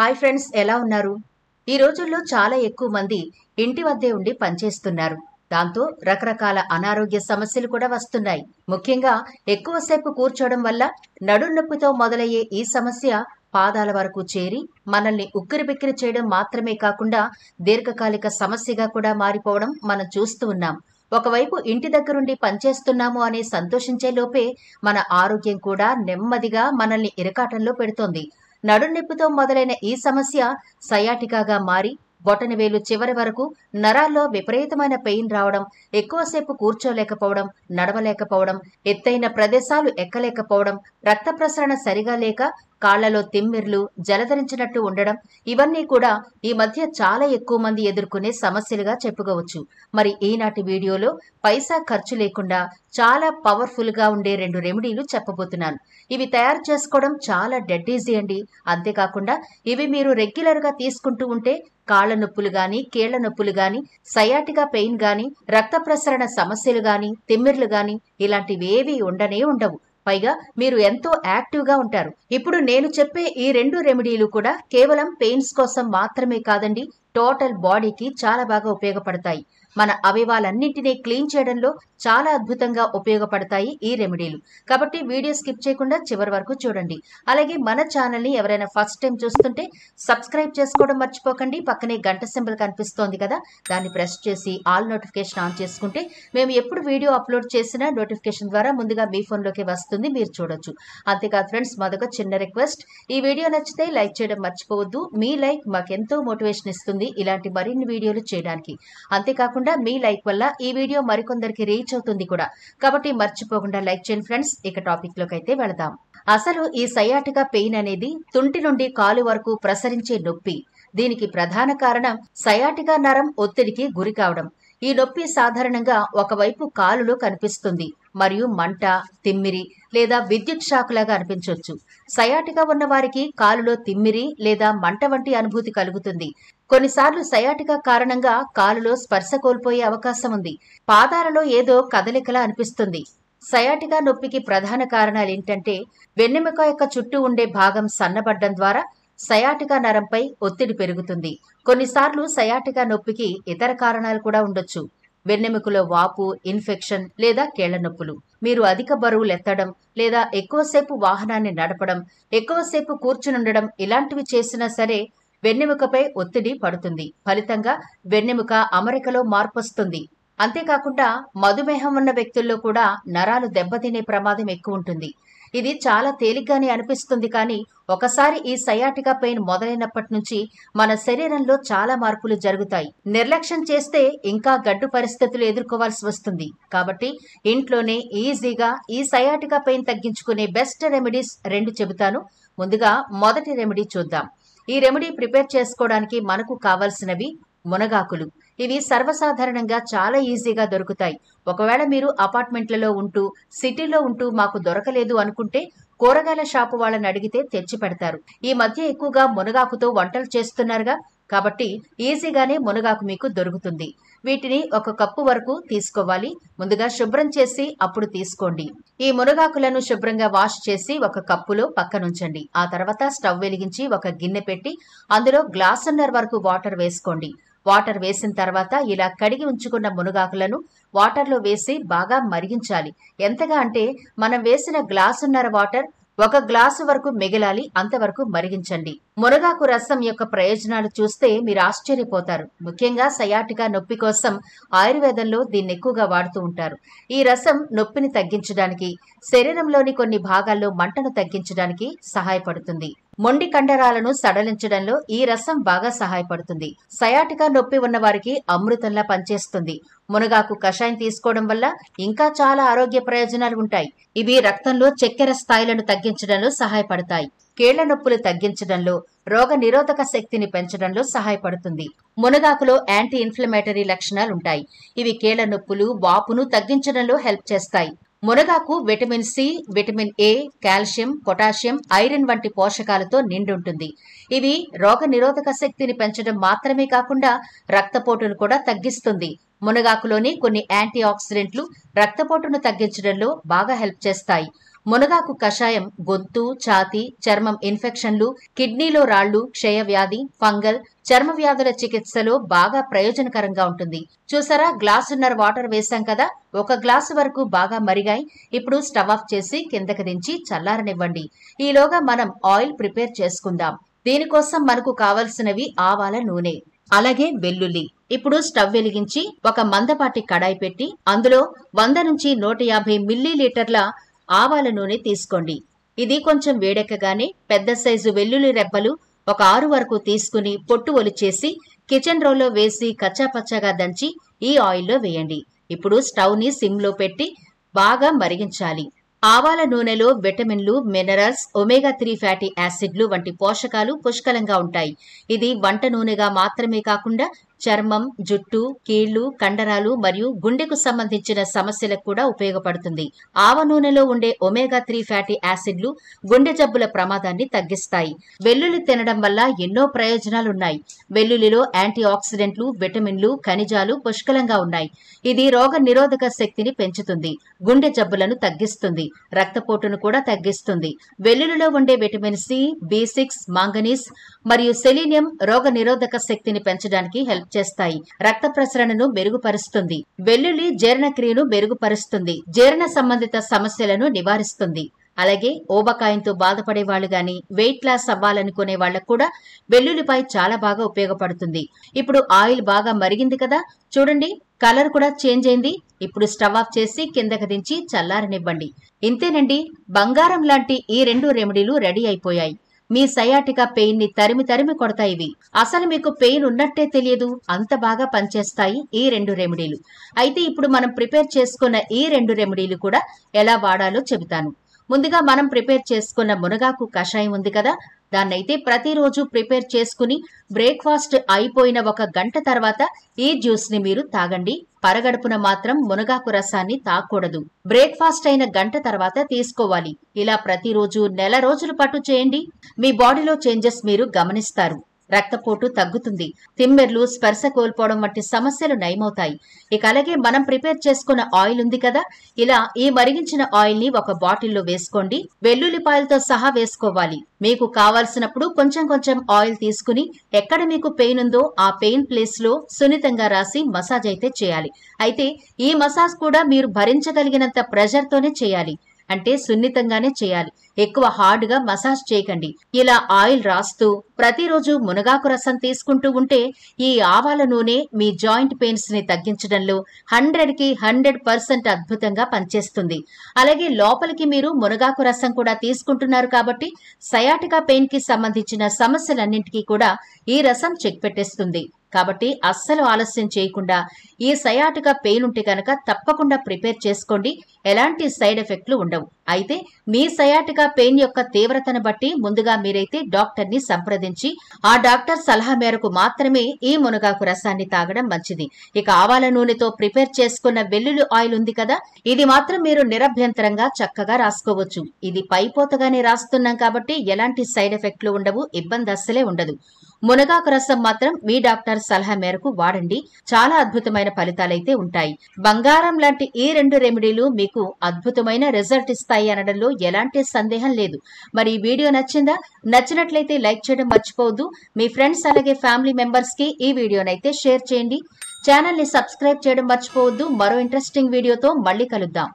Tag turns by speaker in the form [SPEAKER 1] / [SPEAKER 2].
[SPEAKER 1] Hi friends, ఎలా ఉన్నారు? ఈ రోజుల్లో చాలా ఎక్కువ మంది ఇంటి వద్దే ఉండి పనిచేస్తున్నారు. దాంతో రకరకాల అనారోగ్య సమస్యలు కూడా వస్తున్నాయి. ముఖ్యంగా ఎక్కువసేపు కూర్చోవడం వల్ల నడుం నొప్పితో మొదలయ్యే ఈ సమస్య పాదాల వరకు చేరి మనల్ని ఉక్కిరిబిక్కిరి చేయడం మాత్రమే కాకుండా దీర్ఘకాలిక సమస్యగా కూడా మారిపోవడం మనం చూస్తూ ఉన్నాం. ఒకవైపు ఇంటి దగ్గరుండి పనిచేస్తున్నాము అనే సంతోషించే లోపే మన ఆరోగ్యం కూడా నెమ్మదిగా మనల్ని ఇరకాటంలో పెడుతోంది. నడుం నొప్పితో మొదలైన ఈ సమస్య సయాటికాగా మారి బొటనవేలు చివరి వరకు నరాల్లో విపరీతమైన పెయిన్ రావడం, ఎక్కువసేపు కూర్చోలేకపోవడం, నడవలేకపోవడం, ఎత్తైన ప్రదేశాలు ఎక్కలేకపోవడం, రక్త ప్రసరణ సరిగా లేక కాళ్లలో తిమ్మిర్లు, జలధరించినట్టు ఉండడం, ఇవన్నీ కూడా ఈ మధ్య చాలా ఎక్కువ మంది ఎదుర్కొనే సమస్యలుగా చెప్పుకోవచ్చు. మరి ఈనాటి వీడియోలో పైసా ఖర్చు లేకుండా చాలా పవర్ఫుల్ గా ఉండే 2 రెమెడీలు చెప్పబోతున్నాను. ఇవి తయారు చేసుకోవడం చాలా డెడ్ ఈజీ అండి. అంతేకాకుండా ఇవి మీరు రెగ్యులర్ గా తీసుకుంటూ ఉంటే కాళ్ల నొప్పులు గాని, కీళ్ల నొప్పులు గాని, సయాటికా పెయిన్ గాని, రక్త ప్రసరణ సమస్యలు గాని, తిమ్మిర్లు గాని ఇలాంటివేవీ ఉండవు. పైగా మీరు ఎంతో యాక్టివ్ గా ఉంటారు. ఇప్పుడు నేను చెప్పే ఈ 2 రెమెడీలు కూడా కేవలం పెయిన్స్ కోసం మాత్రమే కాదండి, టోటల్ బాడీకి చాలా బాగా ఉపయోగపడతాయి. మన అవయవాలన్నింటినీ క్లీన్ చేయడంలో చాలా అద్భుతంగా ఉపయోగపడతాయి ఈ రెమెడీలు. కాబట్టి వీడియో స్కిప్ చేయకుండా చివరి వరకు చూడండి. అలాగే మన ఛానల్ ని ఎవరైనా ఫస్ట్ టైం చూస్తుంటే సబ్స్క్రైబ్ చేసుకోవడం మర్చిపోకండి. పక్కనే గంట సింబల్ కనిపిస్తోంది కదా, దాన్ని ప్రెస్ చేసి ఆల్ నోటిఫికేషన్ ఆన్ చేసుకుంటే మేము ఎప్పుడు వీడియో అప్లోడ్ చేసినా నోటిఫికేషన్ ద్వారా ముందుగా మీ ఫోన్లోకి వస్తుంది, మీరు చూడొచ్చు. అంతేకాదు ఫ్రెండ్స్, మాదొక చిన్న రిక్వెస్ట్, ఈ వీడియో నచ్చితే లైక్ చేయడం మర్చిపోవద్దు. మీ లైక్ మాకెంతో మోటివేషన్ ఇస్తుంది ఇలాంటి మరిన్ని వీడియోలు చేయడానికి. అంతేకాకుండా మీ లైక్ వల్ల ఈ వీడియో మరికొందరికి రీచ్ అవుతుంది కూడా. కాబట్టి మర్చిపోకుండా లైక్ చేయండి ఫ్రెండ్స్. ఇక టాపిక్ లోకి అయితే వెళదాం. అసలు ఈ సయాటికా పెయిన్ అనేది తుంటి నుండి కాలు వరకు ప్రసరించే నొప్పి. దీనికి ప్రధాన కారణం సయాటికా నరం ఒత్తిడికి గురి కావడం. ఈ నొప్పి సాధారణంగా ఒకవైపు కాలులో కనిపిస్తుంది మరియు మంట, తిమ్మిరి లేదా విద్యుత్ షాక్ లాగా అనిపించవచ్చు. సయాటికా ఉన్న వారికి కాలులో తిమ్మిరి లేదా మంట వంటి అనుభూతి కలుగుతుంది. కొన్నిసార్లు సయాటికా కారణంగా కాలులో స్పర్శ కోల్పోయే అవకాశం ఉంది. పాదాలలో ఏదో కదలికలా అనిపిస్తుంది. సయాటికా నొప్పికి ప్రధాన కారణాలు ఏంటంటే వెన్నెముక యొక్క చుట్టూ ఉండే భాగం సన్నబడ్డం ద్వారా సయాటికా నరంపై ఒత్తిడి పెరుగుతుంది. కొన్నిసార్లు సయాటికా నొప్పికి ఇతర కారణాలు కూడా ఉండొచ్చు. వెన్నెముకలో వాపు, ఇన్ఫెక్షన్ లేదా కీళ్ల నొప్పులు, మీరు అధిక బరువులు ఎత్తడం లేదా ఎక్కువసేపు వాహనాన్ని నడపడం, ఎక్కువసేపు కూర్చునుండడం ఇలాంటివి చేసినా సరే వెన్నెముకపై ఒత్తిడి పడుతుంది. ఫలితంగా వెన్నెముక అమరికలో మార్పొస్తుంది. అంతేకాకుండా మధుమేహం ఉన్న వ్యక్తుల్లో కూడా నరాలు దెబ్బతినే ప్రమాదం ఎక్కువ ఉంటుంది. ఇది చాలా తేలిగ్గానే అనిపిస్తుంది, కానీ ఒకసారి ఈ సయాటికా పెయిన్ మొదలైనప్పటి నుంచి మన శరీరంలో చాలా మార్పులు జరుగుతాయి. నిర్లక్ష్యం చేస్తే ఇంకా గడ్డు పరిస్థితులు ఎదుర్కోవాల్సి వస్తుంది. కాబట్టి ఇంట్లోనే ఈజీగా ఈ సయాటికా పెయిన్ తగ్గించుకునే బెస్ట్ రెమెడీస్ 2 చెబుతాను. ముందుగా మొదటి రెమెడీ చూద్దాం. ఈ రెమెడీ ప్రిపేర్ చేసుకోవడానికి మనకు కావాల్సినవి మునగాకులు. ఇవి సర్వసాధారణంగా చాలా ఈజీగా దొరుకుతాయి. ఒకవేళ మీరు అపార్ట్మెంట్లలో ఉంటూ, సిటీలో ఉంటూ మాకు దొరకలేదు అనుకుంటే కూరగాయల షాపు వాళ్ళని అడిగితే తెచ్చి పెడతారు. ఈ మధ్య ఎక్కువగా మునగాకుతో వంటలు చేస్తున్నారుగా, కాబట్టి ఈజీగానే మునగాకు మీకు దొరుకుతుంది. వీటిని 1 కప్పు వరకు తీసుకోవాలి. ముందుగా శుభ్రం చేసి అప్పుడు తీసుకోండి. ఈ మునగాకులను శుభ్రంగా వాష్ చేసి 1 కప్పులో పక్కనుంచండి. ఆ తర్వాత స్టవ్ వెలిగించి 1 గిన్నె పెట్టి అందులో గ్లాసున్నర వరకు వాటర్ వేసుకోండి. వాటర్ వేసిన తర్వాత ఇలా కడిగి ఉంచుకున్న మునగాకులను వాటర్లో వేసి బాగా మరిగించాలి. ఎంతగా అంటే మనం వేసిన గ్లాసున్నర వాటర్ 1 గ్లాసు వరకు మిగలాలి, అంతవరకు మరిగించండి. మునగాకు రసం యొక్క ప్రయోజనాలు చూస్తే మీరు ఆశ్చర్యపోతారు. ముఖ్యంగా సయాటికా నొప్పి కోసం ఆయుర్వేదంలో దీన్ని ఎక్కువగా వాడుతూ ఉంటారు. ఈ రసం నొప్పిని తగ్గించడానికి, శరీరంలోని కొన్ని భాగాల్లో మంటను తగ్గించడానికి సహాయపడుతుంది. మొండి కండరాలను సడలించడంలో ఈ రసం బాగా సహాయపడుతుంది. సయాటికా నొప్పి ఉన్న వారికి అమృతంలా పనిచేస్తుంది. మునగాకు కషాయం తీసుకోవడం వల్ల ఇంకా చాలా ఆరోగ్య ప్రయోజనాలు ఉంటాయి. ఇవి రక్తంలో చక్కెర స్థాయిలను తగ్గించడంలో సహాయపడతాయి. కీళ్ల నొప్పులు తగ్గించడంలో, రోగ నిరోధక శక్తిని పెంచడంలో సహాయపడుతుంది. మునగాకులో యాంటీ ఇన్ఫ్లమేటరీ లక్షణాలుంటాయి. ఇవి కీళ్ల నొప్పులు, వాపును తగ్గించడంలో హెల్ప్ చేస్తాయి. మునగాకు vitamin C, vitamin A, calcium, potassium, iron వంటి పోషకాలతో నిండుంటుంది. ఇవి రోగ నిరోధక శక్తిని పెంచడం మాత్రమే కాకుండా రక్తపోటును కూడా తగ్గిస్తుంది. మునగాకులోని కొన్ని యాంటీ ఆక్సిడెంట్లు రక్తపోటును తగ్గించడంలో బాగా హెల్ప్ చేస్తాయి. మునగాకు కషాయం గొంతు, ఛాతీ, చర్మం ఇన్ఫెక్షన్లు, కిడ్నీలో రాళ్లు, క్షయవ్యాధి, ఫంగల్, చర్మ వ్యాధుల చికిత్సలో బాగా ప్రయోజనకరంగా ఉంటుంది. చూసారా, గ్లాసున్నర వాటర్ వేసాం కదా, ఒక గ్లాసు వరకు బాగా మరిగాయి. ఇప్పుడు స్టవ్ ఆఫ్ చేసి కిందకి దించి చల్లారనివ్వండి. ఈలోగా మనం ఆయిల్ ప్రిపేర్ చేసుకుందాం. దీనికోసం మనకు కావలసినవి ఆవాల నూనె, అలాగే వెల్లుల్లి. ఇప్పుడు స్టవ్ వెలిగించి ఒక మందపాటి కడాయి పెట్టి అందులో 100 నుంచి 150 మిల్లీలీటర్ల ఆవాల నూనె తీసుకోండి. ఇది కొంచెం వేడెక్కగానే పెద్ద సైజు వెల్లుల్లి రెబ్బలు ఒక 6 వరకు తీసుకుని పొట్టు ఒలిచేసి కిచెన్ రోల్లో వేసి కచ్చాపచ్చాగా దంచి ఈ ఆయిల్లో వేయండి. ఇప్పుడు స్టవ్ ని సిమ్ లో పెట్టి బాగా మరిగించాలి. ఆవాల నూనెలో విటమిన్లు, మినరల్స్, ఒమేగా 3 ఫ్యాటీ యాసిడ్లు వంటి పోషకాలు పుష్కలంగా ఉంటాయి. ఇది వంట నూనెగా మాత్రమే కాకుండా చర్మం, జుట్టు, కీళ్లు, కండరాలు మరియు గుండెకు సంబంధించిన సమస్యలకు కూడా ఉపయోగపడుతుంది. ఆవ నూనెలో ఉండే ఒమేగా 3 ఫ్యాటీ యాసిడ్లు గుండె జబ్బుల ప్రమాదాన్ని తగ్గిస్తాయి. వెల్లుల్లి తినడం వల్ల ఎన్నో ప్రయోజనాలున్నాయి. వెల్లుల్లిలో యాంటీ ఆక్సిడెంట్లు, విటమిన్లు, ఖనిజాలు పుష్కలంగా ఉన్నాయి. ఇది రోగ నిరోధక శక్తిని పెంచుతుంది, గుండె జబ్బులను తగ్గిస్తుంది, రక్తపోటును కూడా తగ్గిస్తుంది. వెల్లుల్లిలో ఉండే విటమిన్ సి, B6, మాంగనీస్ మరియు సెలీనియం రోగ నిరోధక శక్తిని పెంచడానికి హెల్ప్ చేస్తాయి. రక్త ప్రసరణను మెరుగుపరుస్తుంది. వెల్లుల్లి జీర్ణక్రియను మెరుగుపరుస్తుంది, జీర్ణ సంబంధిత సమస్యలను నివారిస్తుంది. అలాగే ఊబకాయంతో బాధపడే వాళ్ళు గాని, వెయిట్ లాస్ అవ్వాలనుకునే వాళ్లకు కూడా వెల్లుల్లిపాయ చాలా బాగా ఉపయోగపడుతుంది. ఇప్పుడు ఆయిల్ బాగా మరిగింది కదా, చూడండి కలర్ కూడా చేంజ్ అయింది. ఇప్పుడు స్టవ్ ఆఫ్ చేసి కిందకి దించి చల్లారనివ్వండి. ఇంతేనండి, బంగారం లాంటి ఈ 2 రెమెడీలు రెడీ అయిపోయాయి. మీ సయాటికా పెయిన్ ని తరిమి కొడతాయి ఇవి. అసలు మీకు పెయిన్ ఉన్నట్టే తెలియదు, అంత బాగా పనిచేస్తాయి ఈ 2 రెమెడీలు. అయితే ఇప్పుడు మనం ప్రిపేర్ చేసుకున్న ఈ 2 రెమెడీలు కూడా ఎలా వాడాలో చెబుతాను. ముందుగా మనం ప్రిపేర్ చేసుకున్న మునగాకు కషాయం ఉంది కదా, దాన్నైతే ప్రతిరోజు ప్రిపేర్ చేసుకుని బ్రేక్ఫాస్ట్ అయిపోయిన 1 గంట తర్వాత ఈ జ్యూస్ ని మీరు తాగండి. పరగడుపున మాత్రం మునగాకు రసాన్ని తాగకూడదు. బ్రేక్ఫాస్ట్ అయిన గంట తర్వాత తీసుకోవాలి. ఇలా ప్రతిరోజు నెల రోజుల పాటు చేయండి. మీ బాడీలో చేంజెస్ మీరు గమనిస్తారు. రక్తపోటు తగ్గుతుంది, తిమ్మెర్లు, స్పర్శ కోల్పోవడం వంటి సమస్యలు నయమవుతాయి. ఇక అలాగే మనం ప్రిపేర్ చేసుకున్న ఆయిల్ ఉంది కదా, ఇలా ఈ మరిగించిన ఆయిల్ ని ఒక బాటిల్లో వేసుకోండి. వెల్లుల్లిపాయలతో సహా వేసుకోవాలి. మీకు కావాల్సినప్పుడు కొంచెం ఆయిల్ తీసుకుని ఎక్కడ మీకు పెయిన్ ఉందో ఆ పెయిన్ ప్లేస్ లో సున్నితంగా రాసి మసాజ్ అయితే చేయాలి. అయితే ఈ మసాజ్ కూడా మీరు భరించగలిగినంత ప్రెషర్ తోనే చేయాలి. అంటే సున్నితంగానే చేయాలి, ఎక్కువ హార్డ్ గా మసాజ్ చేయకండి. ఇలా ఆయిల్ రాస్తూ ప్రతిరోజు మునగాకు రసం తీసుకుంటూ ఉంటే ఈ ఆవాల నూనె మీ జాయింట్ పెయిన్స్ ని తగ్గించడంలో 100కి 100% అద్భుతంగా పనిచేస్తుంది. అలాగే లోపలికి మీరు మునగాకు రసం కూడా తీసుకుంటున్నారు కాబట్టి సయాటికా పెయిన్ కి సంబంధించిన సమస్యలన్నింటికీ కూడా ఈ రసం చెక్ పెట్టేస్తుంది. కాబట్టి అస్సలు ఆలస్యం చేయకుండా ఈ సయాటికా పెయిన్ ఉంటే కనుక తప్పకుండా ప్రిపేర్ చేసుకోండి. ఎలాంటి సైడ్ ఎఫెక్ట్లు ఉండవు. అయితే మీ సయాటికా పెయిన్ యొక్క తీవ్రతను బట్టి ముందుగా మీరైతే డాక్టర్ ని సంప్రదించి ఆ డాక్టర్ సలహా మేరకు మాత్రమే ఈ మునగాకు రసాన్ని తాగడం మంచిది. ఇక ఆవాల నూనెతో ప్రిపేర్ చేసుకున్న వెల్లుల్లి ఆయిల్ ఉంది కదా, ఇది మాత్రం మీరు నిరభ్యంతరంగా చక్కగా రాసుకోవచ్చు. ఇది పైపోతగానే రాస్తున్నాం కాబట్టి ఎలాంటి సైడ్ ఎఫెక్ట్లు ఉండవు, ఇబ్బంది అస్సలే ఉండదు. మునగాకు రసం మాత్రం మీ డాక్టర్ సలహా మేరకు వాడండి. చాలా అద్భుతమైన ఫలితాలైతే ఉంటాయి. బంగారం లాంటి ఈ 2 రెమెడీలు మీకు అద్భుతమైన రిజల్ట్ ఇస్తాయి అనడంలో ఎలాంటి సందేహం లేదు. మరి ఈ వీడియో నచ్చిందా? నచ్చినట్లయితే లైక్ చేయడం మర్చిపోవద్దు. మీ ఫ్రెండ్స్ అలాగే ఫ్యామిలీ మెంబర్స్ కి ఈ వీడియోనైతే షేర్ చేయండి. ఛానల్ ని సబ్స్క్రైబ్ చేయడం మర్చిపోవద్దు. మరో ఇంట్రెస్టింగ్ వీడియోతో మళ్ళీ కలుద్దాం.